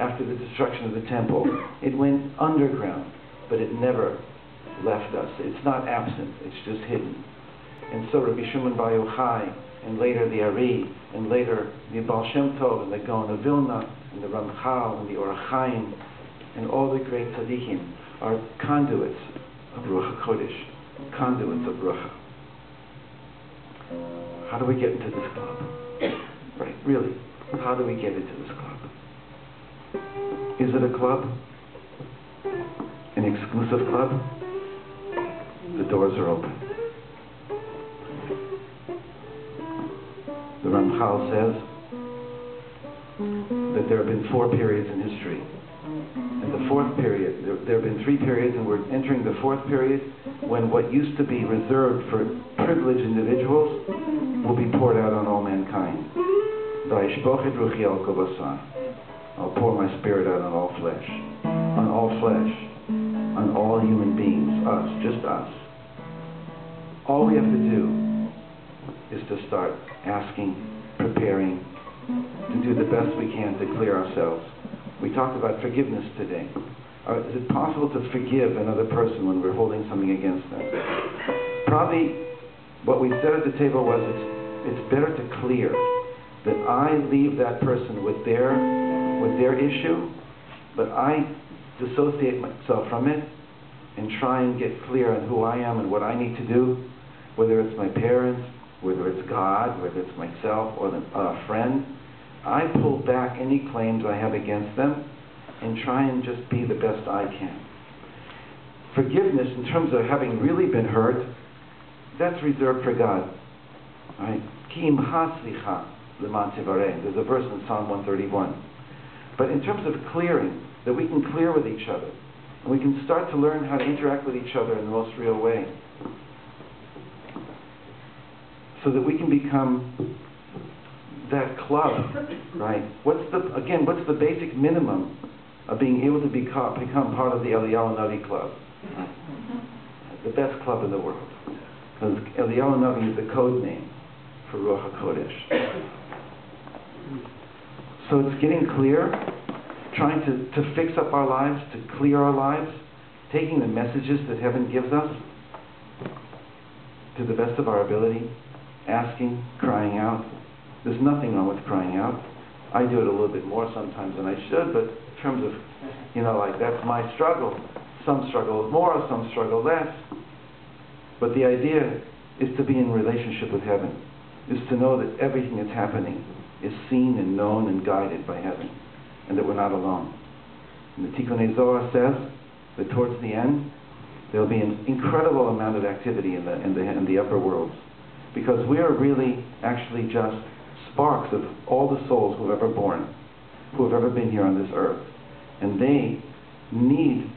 after the destruction of the temple. It went underground, but it never left us. It's not absent, it's just hidden. And so Rabbi Shimon Bar Yochai, and later the Ari, and later the Baal Shem Tov, and the Gaon of Vilna, and the Ramchal, and the Or HaChaim, and all the great tzaddikim are conduits of Ruach HaKodesh, conduits of Ruach. How do we get into this club? Right, really, how do we get into this club? Is it a club? An exclusive club? The doors are open. The Ramchal says that there have been 4 periods in history. And the 4th period, there have been 3 periods, and we're entering the 4th period, when what used to be reserved for privileged individuals will be poured out on all mankind. I'll pour my spirit out on all flesh, on all human beings, us, just us. All we have to do is to start asking, preparing, to do the best we can to clear ourselves. We talked about forgiveness today. Is it possible to forgive another person when we're holding something against them? Probably what we said at the table was it's better to clear, that I leave that person with their issue, but I dissociate myself from it and try and get clear on who I am and what I need to do, whether it's my parents, whether it's God, whether it's myself or a friend. I pull back any claims I have against them and try and just be the best I can. Forgiveness, in terms of having really been hurt, that's reserved for God. Right? There's a verse in Psalm 131. But in terms of clearing, that we can clear with each other, and we can start to learn how to interact with each other in the most real way, so that we can become that club, right? What's the basic minimum of being able to become part of the Eliyahu Navi club? The best club in the world. Because Eliyahu Navi is the code name for Ruach HaKodesh. So it's getting clear, trying to fix up our lives, to clear our lives, taking the messages that heaven gives us to the best of our ability, asking, crying out. There's nothing wrong with crying out. I do it a little bit more sometimes than I should, but in terms of, like that's my struggle. Some struggle more, some struggle less. But the idea is to be in relationship with heaven, is to know that everything that's happening is seen and known and guided by heaven, and that we're not alone. And the Tikkunei Zohar says that towards the end, there'll be an incredible amount of activity in the upper worlds, because we are really actually just sparks of all the souls who have ever born, who have ever been here on this earth. And they need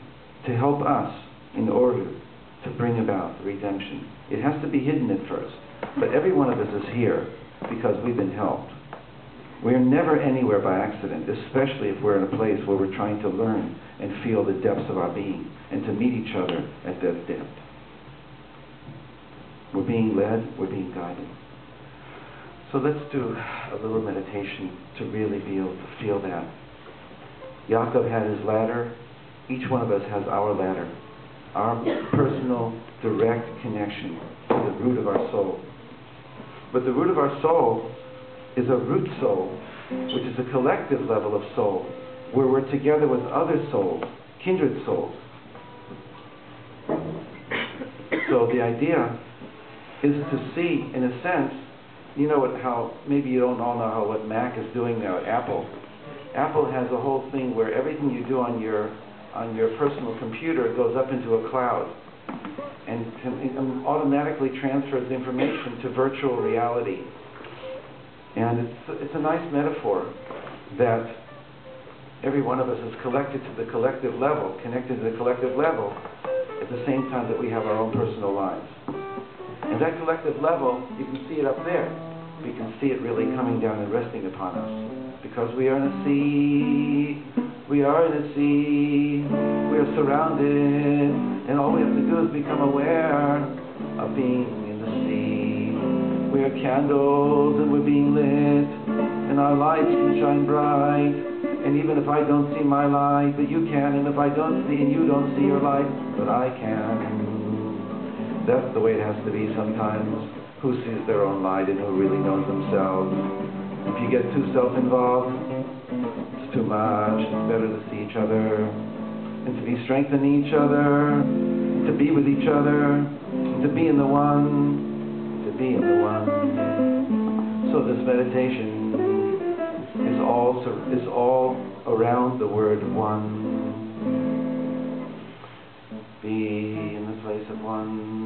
to help us in order to bring about the redemption. It has to be hidden at first, but every one of us is here because we've been helped. We're never anywhere by accident, especially if we're in a place where we're trying to learn and feel the depths of our being and to meet each other at that depth. We're being led, we're being guided. So let's do a little meditation to really be able to feel that. Yaakov had his ladder. Each one of us has our ladder, our personal, direct connection to the root of our soul. But the root of our soul is a root soul, which is a collective level of soul, where we're together with other souls, kindred souls. So the idea is to see, in a sense, how maybe you don't all know what Mac is doing now at Apple. Apple has a whole thing where everything you do on your personal computer goes up into a cloud and automatically transfers information to virtual reality. And it's a nice metaphor that every one of us is connected to the collective level at the same time that we have our own personal lives. And that collective level, you can see it up there. We can see it really coming down and resting upon us. Because we are in a sea, we are surrounded, and all we have to do is become aware of being in the sea. We are candles and we're being lit, and our lights can shine bright, And even if I don't see my light, but you can. And if I don't see and you don't see your light, but I can. That's the way it has to be sometimes. Who sees their own light and who really knows themselves? If you get too self-involved, it's too much. It's better to see each other and to be strengthening each other, to be with each other, to be in the one, to be in the one. So this meditation is all around the word one. Be in the place of one.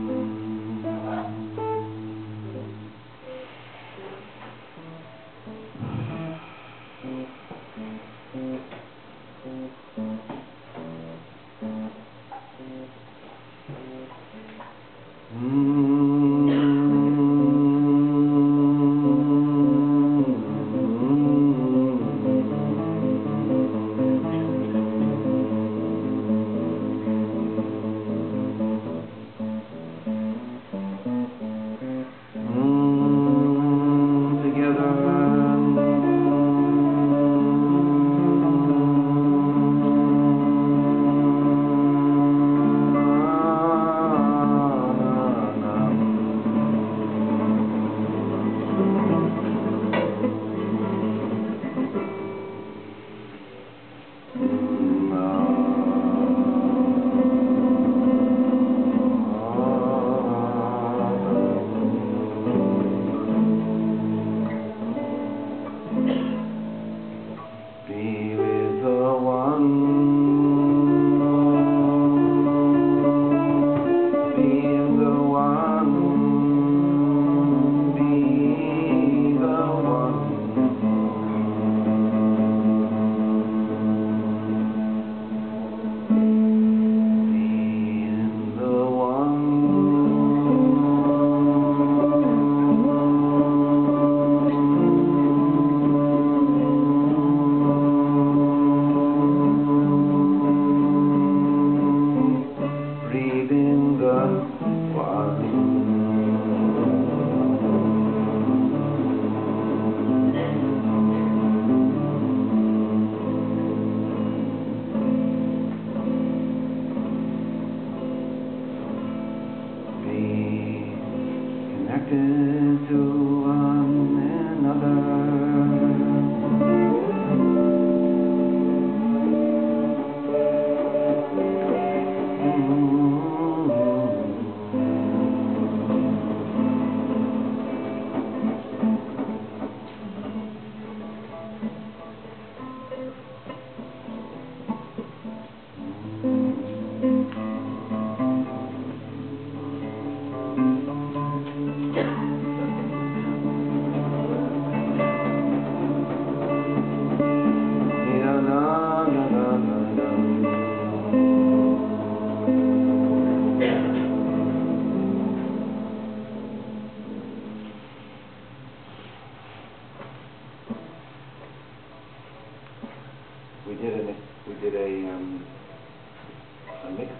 We did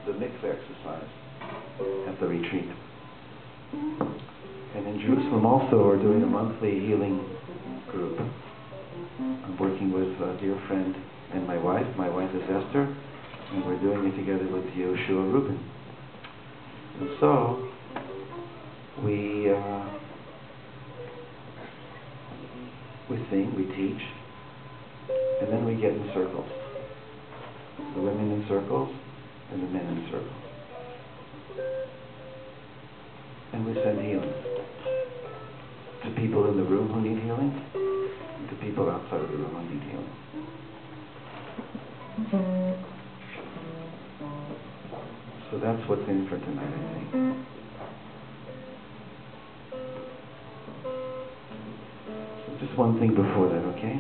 the mix exercise at the retreat. And in Jerusalem also we're doing a monthly healing group. I'm working with a dear friend and my wife. My wife is Esther, and we're doing it together with Yoshua Rubin. And so we sing, we teach, and then we get in circles. The women in circles and the men in circles. And we send healing to people in the room who need healing and to people outside of the room who need healing. So that's what's in for tonight, I think. So just one thing before that, okay?